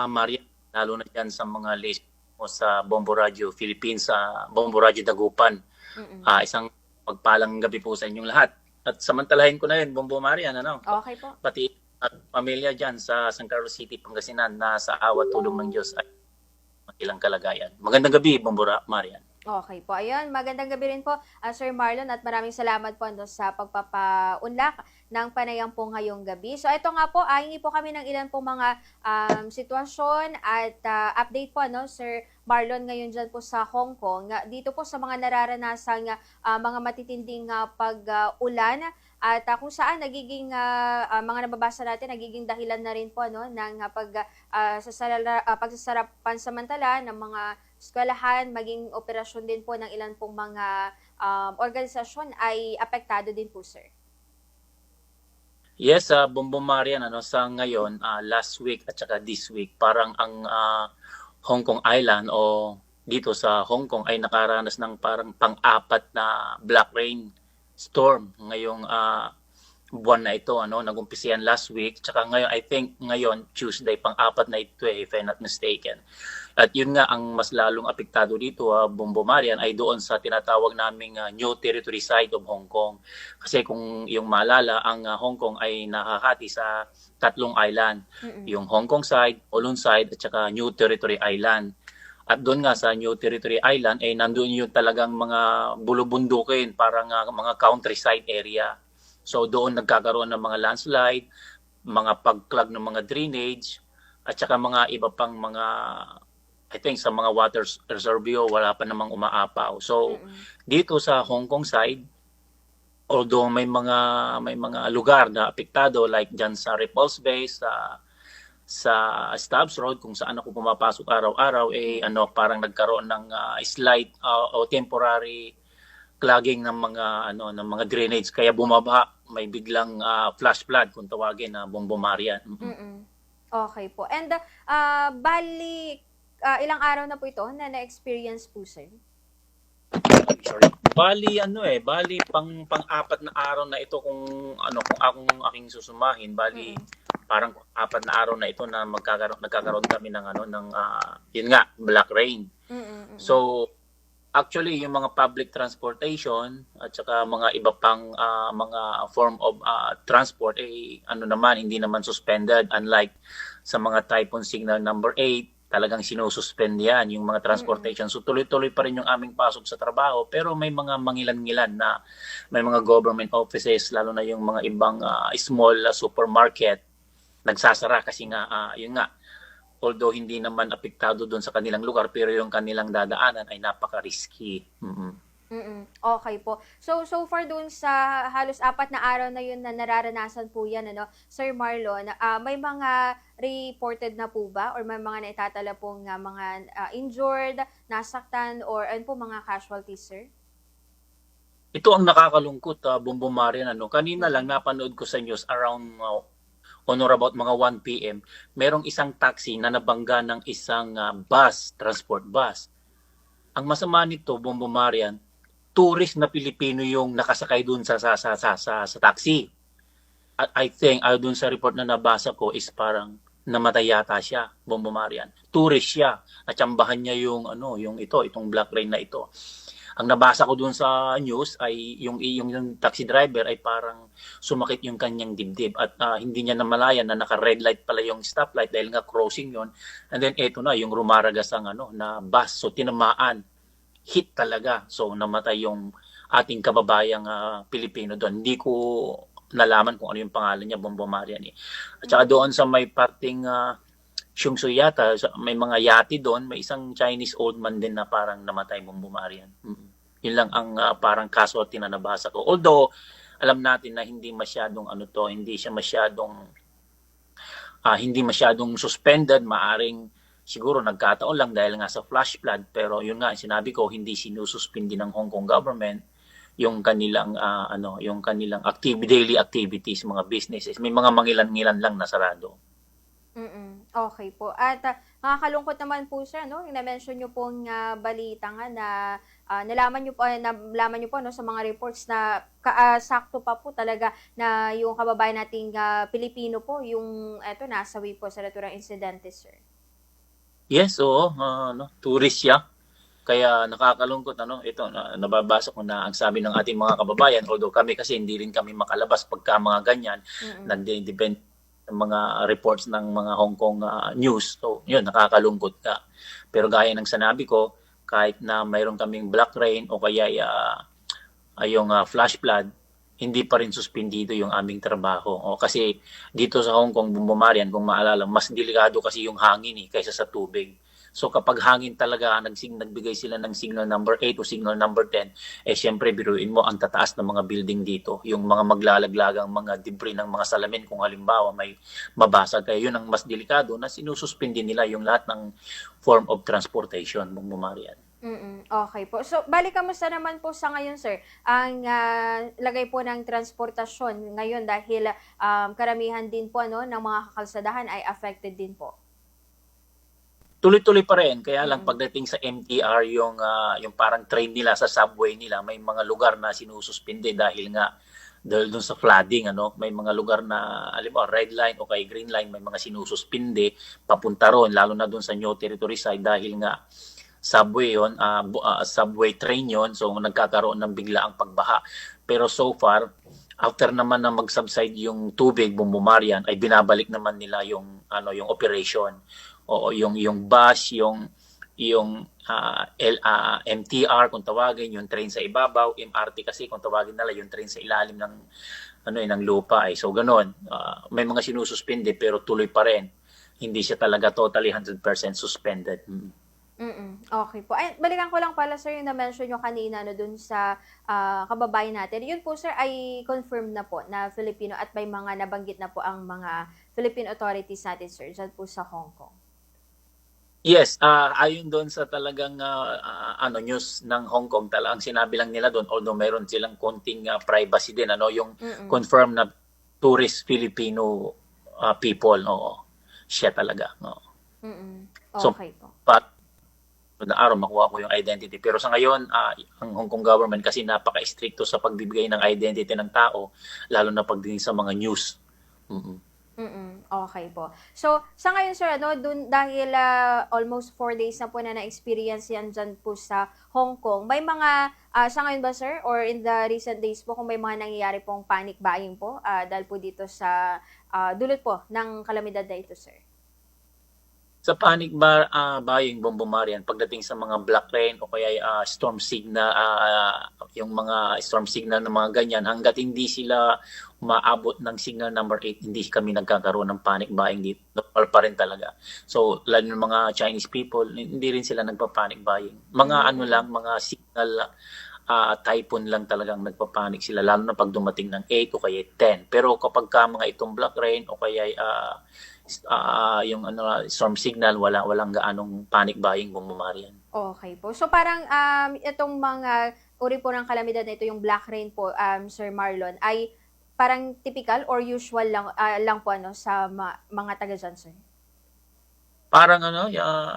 Maria, lalo na dyan sa mga list mo sa Bombo Radio Philippines, sa Bombo Radio Dagupan. Mm. Isang pagpalang gabi po sa inyong lahat. At samantalahin ko na yun, Bombo Marian, ano? Okay po. Pati at pamilya dyan sa San Carlos City, Pangasinan na sa awa tulong ng Diyos ay ilang kalagayan. Magandang gabi, Bombo Marian. Okay po. Ayun, magandang gabi rin po, Sir Marlon, at maraming salamat po sa pagpapaunlak ng panayam po ngayong gabi. So, ito nga po, hingi po kami ng ilan po mga sitwasyon at update po, Sir Marlon, ngayon dyan po sa Hong Kong. Dito po sa mga nararanasang mga matitinding pag-ulan at kung saan nagiging mga nababasa natin, nagiging dahilan na rin po ng pagsasara pansamantala ng mga eskwelahan, maging operasyon din po ng ilan pong mga organisasyon ay apektado din po, sir. Yes, Bombo Marian, ano, sa ngayon, last week at saka this week, parang ang Hong Kong Island o dito sa Hong Kong ay nakaranas ng parang pang-apat na black rain storm ngayong buwan na ito, ano, nag-umpisa yan last week, tsaka ngayon, I think ngayon, Tuesday, pang-apat na ito if I'm not mistaken. At yun nga, ang mas lalong apektado dito, Bombo Marian, ay doon sa tinatawag naming New Territory side of Hong Kong. Kasi kung yung maalala, ang Hong Kong ay nakahati sa tatlong island. Mm-mm. Yung Hong Kong side, Kowloon side, at saka New Territory Island. At doon nga sa New Territory Island, ay nandun yung talagang mga bulubundukin, parang mga countryside area. So doon nagkakaroon ng mga landslide, mga pag-clog ng mga drainage, at saka mga iba pang mga, I think sa mga water reservoir, wala pa namang umaapaw. So Mm-mm. dito sa Hong Kong side, although may mga lugar na apektado like diyan sa Repulse Bay, sa Stubbs Road kung saan ako pumapasok araw-araw, ano, parang nagkaroon ng slight o temporary clogging ng mga drainage, kaya bumaba, may biglang flash flood kung tawagin na Bombo Marian. Mm-mm. Okay po. And bali, ilang araw na po ito na na-experience po, sir? Sorry. Bali pang-apat na araw na ito kung akong aking susumahin, bali Mm-mm. parang apat na araw na ito na nagkakaroon kami ng yun nga, black rain. Mm-mm. So actually, yung mga public transportation at saka mga iba pang mga form of transport, hindi naman suspended. Unlike sa mga typhoon signal number 8, talagang sinususpend yan yung mga Mm-mm. transportation. So tuloy-tuloy pa rin yung aming pasok sa trabaho, pero may mga mangilan-ngilan na may mga government offices, lalo na yung mga ibang small supermarket, nagsasara kasi nga, yun nga, although hindi naman apektado doon sa kanilang lugar, pero yung kanilang dadaanan ay napaka-risky. Mm-hmm. Mm. Okay po. So far dun sa halos 4 na araw na yun na nararanasan po yan, Sir Marlon, may mga reported na po ba or may mga naitatala pong mga injured, nasaktan, or ano po mga casualties, sir? Ito ang nakakalungkot, Bombo Marian. Kanina lang Mm. napanood ko sa news around on or about mga 1 p.m., merong isang taxi na nabangga ng isang transport bus. Ang masama nito, Bombo Marian, tourist na Pilipino yung nakasakay dun sa taxi. At I think, dun sa report na nabasa ko is parang namatay yata siya, Bombo Marian. Tourist siya. Natsambahan niya itong black rain na ito. Ang nabasa ko dun sa news ay yung taxi driver ay parang sumakit yung kanyang dibdib at hindi niya namalayan na naka-red light pala yung stoplight dahil nga crossing yon. And then eto na yung rumaragas ang na bus. So tinamaan, hit talaga. So namatay yung ating kababayang Pilipino doon. Hindi ko nalaman kung ano yung pangalan niya, Bombo Marian eh. At saka Mm. doon sa may parting Syungsu yata, may mga yati doon, may isang Chinese old man din na parang namatay, Bombo Marian. Yun lang ang parang casualty na nabasa ko. Although, alam natin na hindi masyadong hindi masyadong suspended, maaring siguro nagkataon lang dahil nga sa flash flood, pero yun nga, sinabi ko, hindi sinususpindi ng Hong Kong government yung kanilang daily activities, mga businesses. May mga mangilan-ngilan lang na sarado. Okay po. At nakakalungkot naman po sir, no, yung na-mention niyo pong balita nga na nalaman niyo po no sa mga reports na sakto pa po talaga na yung kababayan nating Pilipino po yung eto nasawi po sa naturang insidente, sir. Yes, oo, tourist siya. Kaya nakakalungkot ito nababasa ko na ang sabi ng ating mga kababayan, although kami kasi hindi rin kami makalabas pagka mga ganyan, Mm. nagde-depend ng mga reports ng mga Hong Kong news. So, yun, nakakalungkot ka. Pero gaya ng sinabi ko, kahit na mayroon kaming black rain o kaya yung flash flood, hindi pa rin suspindido yung aming trabaho. O, kasi dito sa Hong Kong, Bumamarian, kung maalala, mas delikado kasi yung hangin kaysa sa tubig. So kapag hangin talaga, nagbigay sila ng signal number 8 o signal number 10, syempre biruin mo ang tataas ng mga building dito. Yung mga maglalaglagang mga debris ng mga salamin kung halimbawa may mabasag. Kaya yun ang mas delikado na sinususpindi nila yung lahat ng form of transportation, Bumamarian. Okay po. So, bali kamusta naman po sa ngayon, sir, ang lagay po ng transportasyon ngayon dahil karamihan din po ano, ng mga kakalsadahan ay affected din po. Tuloy-tuloy pa rin, kaya lang Mm. pagdating sa MTR yung parang train nila sa subway nila, may mga lugar na sinususpinde dahil dun sa flooding, may mga lugar na alam red line o kay green line, may mga sinususpinde papunta ron, lalo na dun sa new territory side dahil nga subway yon, subway train yon, so nagkakaroon ng biglaang pagbaha. Pero so far, after naman na mag-subside yung tubig, Bumamarian, ay binabalik naman nila yung operation. O yung bus, yung MTR kung tawagin, yung train sa ibabaw, MRT kasi kung tawagin nila yung train sa ilalim ng lupa So ganoon. May mga sinususpende pero tuloy pa rin. Hindi siya talaga totally 100% suspended. Okay po. Ay, balikan ko lang pala sir yung na-mention nyo kanina no, dun sa kababayan natin. Yun po sir ay confirmed na po na Filipino at may mga nabanggit na po ang mga Philippine authorities natin sir dyan po sa Hong Kong. Yes, ayon doon sa talagang news ng Hong Kong, talagang sinabi lang nila doon, although meron silang konting privacy din, yung Mm-mm. confirmed na tourist Filipino people, siya talaga. Mm-mm. So, Okay po. pat na araw makuha ko yung identity. Pero sa ngayon, ang Hong Kong government kasi napaka-stricto sa pagbibigay ng identity ng tao, lalo na pagdating sa mga news. Mm-mm. Okay po. So, sa ngayon sir, ano, dahil almost 4 days na po na na-experience yan dyan po sa Hong Kong, may mga, sa ngayon ba sir, or in the recent days po, kung may mga nangyayari pong panic buying po, dahil po dito sa dulot po ng kalamidad na ito sir? Sa panic buying, Bumamarian, pagdating sa mga black rain o kaya storm signal, yung mga storm signal ng mga ganyan, hanggat hindi sila umaabot ng signal number 8, hindi kami nagkakaroon ng panic buying dito. Normal pa rin talaga. So, lalo ng mga Chinese people, hindi rin sila nagpa-panic buying. Mga mga signal typhoon lang talagang nagpa-panic sila, lalo na pag dumating ng 8 o kaya 10. Pero kapag mga itong black rain o kaya yung storm signal, walang gaanong panic buying, Bumamarian. Okay po. So parang itong mga uri po ng kalamidad na ito, yung black rain po, Sir Marlon, ay parang typical or usual lang po ano sa mga taga dyan, sir? Parang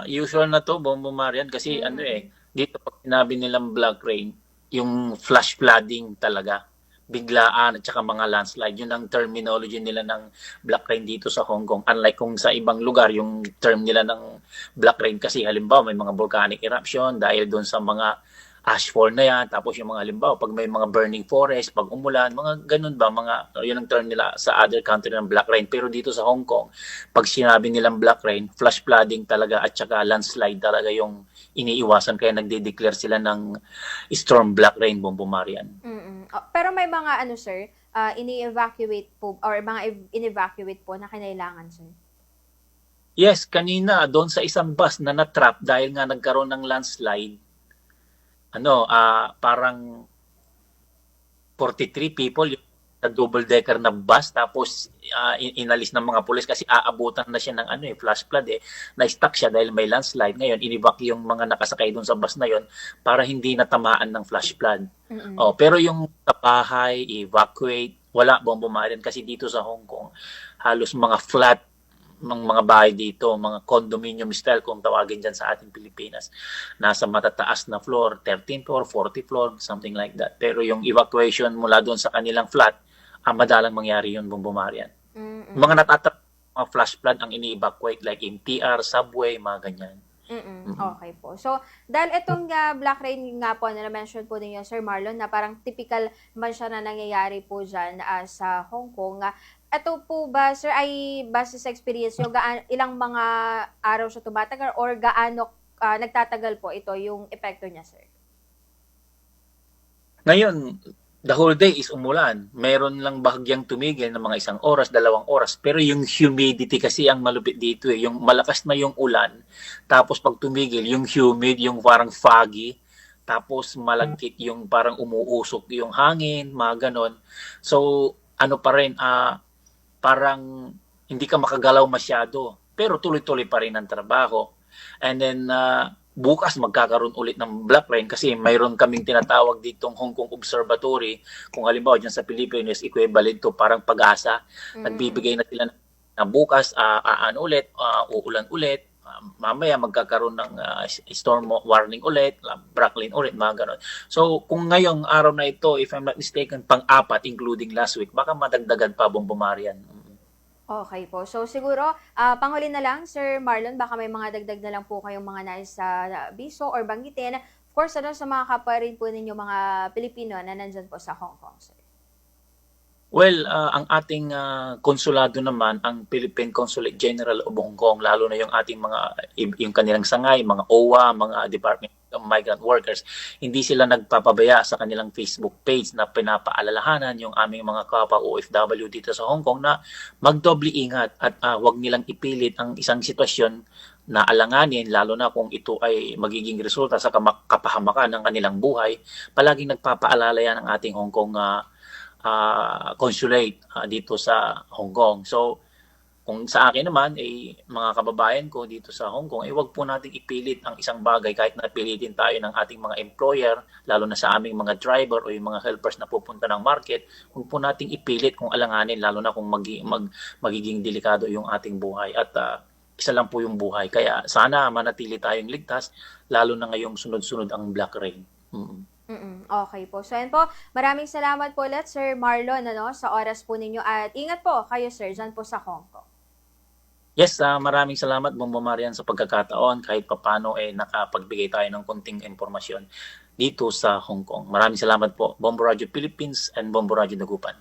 usual na to, Bumamarian, kasi Mm. dito pag sinabi nilang black rain, yung flash flooding talaga, biglaan at saka mga landslide. Yun ang terminology nila ng black rain dito sa Hong Kong. Unlike kung sa ibang lugar, yung term nila ng black rain kasi halimbawa may mga volcanic eruption dahil doon sa mga ashfall na yan. Tapos yung mga halimbawa, pag may mga burning forest, pag umulan, mga ganun ba, yun ang term nila sa other country ng black rain. Pero dito sa Hong Kong, pag sinabi nilang black rain, flash flooding talaga at saka landslide talaga yung iniiwasan. Kaya nagde-declare sila ng storm black rain, Bumamarian. Pero may mga ano sir, ini-evacuate po or mga in-evacuate po na kinailangan sir. Yes, kanina doon sa isang bus na na-trap dahil nga nagkaroon ng landslide, parang 43 people yung sa double decker na bus, tapos inalis ng mga pulis kasi aabutan na siya ng flash flood na-stuck siya dahil may landslide. Ngayon inevac yung mga nakasakay doon sa bus na yon para hindi natamaan ng flash flood. Pero yung sa bahay evacuate, wala, Bumamarian, kasi dito sa Hong Kong halos mga flat mga bahay dito, mga condominium style kung tawagin dyan sa ating Pilipinas. Nasa matataas na floor, 13th floor, 40th floor, something like that. Pero yung evacuation mula doon sa kanilang flat, madalang mangyari yun, Bumbumarian. Mga mga flash flood ang ini-evacuate like MTR, subway, mga ganyan. Okay po. So, dahil itong black rain nga po na na-mention po ninyo, Sir Marlon, na parang typical man siya na nangyayari po dyan sa Hong Kong. Ito po ba, Sir, ay base sa experience nyo, ilang mga araw siya tumatagal or gaano nagtatagal po ito yung epekto niya, Sir? Ngayon, the whole day is umulan. Meron lang bahagyang tumigil ng mga 1 oras, 2 oras. Pero yung humidity kasi ang malupit dito eh. Yung malakas na yung ulan, tapos pag tumigil, yung humid, yung parang foggy, tapos malagkit yung parang umuusok yung hangin, mga ganon. So, ano pa rin, parang hindi ka makagalaw masyado. Pero tuloy-tuloy pa rin ang trabaho. And then, bukas magkakaroon ulit ng black rain kasi mayroon kaming tinatawag ditong Hong Kong Observatory. Kung halimbawa dyan sa Pilipinas, equivalent to parang pag-asa. Nagbibigay na sila na bukas, uulan ulit. Mamaya magkakaroon ng storm warning ulit, black rain ulit, mga ganon. So, kung ngayong araw na ito, if I'm not mistaken, pang-apat, including last week, baka madagdagan pa, Bumbumarian. Okay po. So siguro, panghuli na lang, Sir Marlon, baka may mga dagdag na lang po kayong mga nais sa biso or banggitin. Of course, sa mga kapwa rin po ninyo mga Pilipino na nandyan po sa Hong Kong, Sir. Well, ang ating konsulado naman, ang Philippine Consulate General of Hong Kong, lalo na yung ating yung kanilang sangay, mga OWA, mga Department of Migrant Workers, hindi sila nagpapabaya sa kanilang Facebook page na pinapaalalahanan yung aming mga kapwa OFW dito sa Hong Kong na magdoble ingat at wag nilang ipilit ang isang sitwasyon na alanganin, lalo na kung ito ay magiging resulta sa kapahamakan ng kanilang buhay. Palaging nagpapaalala yan ang ating Hong Kong consulate dito sa Hong Kong. So, kung sa akin naman, mga kababayan ko dito sa Hong Kong, wag po nating ipilit ang isang bagay kahit napilitin tayo ng ating mga employer, lalo na sa aming mga driver o yung mga helpers na pupunta ng market, huwag po nating ipilit kung alanganin, lalo na kung magiging delikado yung ating buhay. At isa lang po yung buhay. Kaya sana manatili tayong ligtas, lalo na ngayong sunod-sunod ang black rain. Okay po. So, yan po. Maraming salamat po ulit, Sir Marlon, sa oras po ninyo. At ingat po kayo, Sir, dyan po sa Hong Kong. Yes, maraming salamat, Bumbumarian, sa pagkakataon. Kahit papano nakapagbigay tayo ng konting impormasyon dito sa Hong Kong. Maraming salamat po, Bombo Radio Philippines and Bombo Radio Dagupan.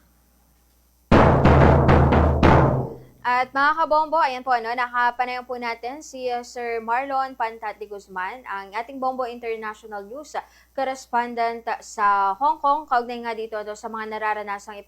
At mga kabombo, ayan po, nakapanayan po natin si Sir Marlon Pantat de Guzman, ang ating Bombo International News correspondent sa Hong Kong, kaugnay nga dito sa mga nararanasang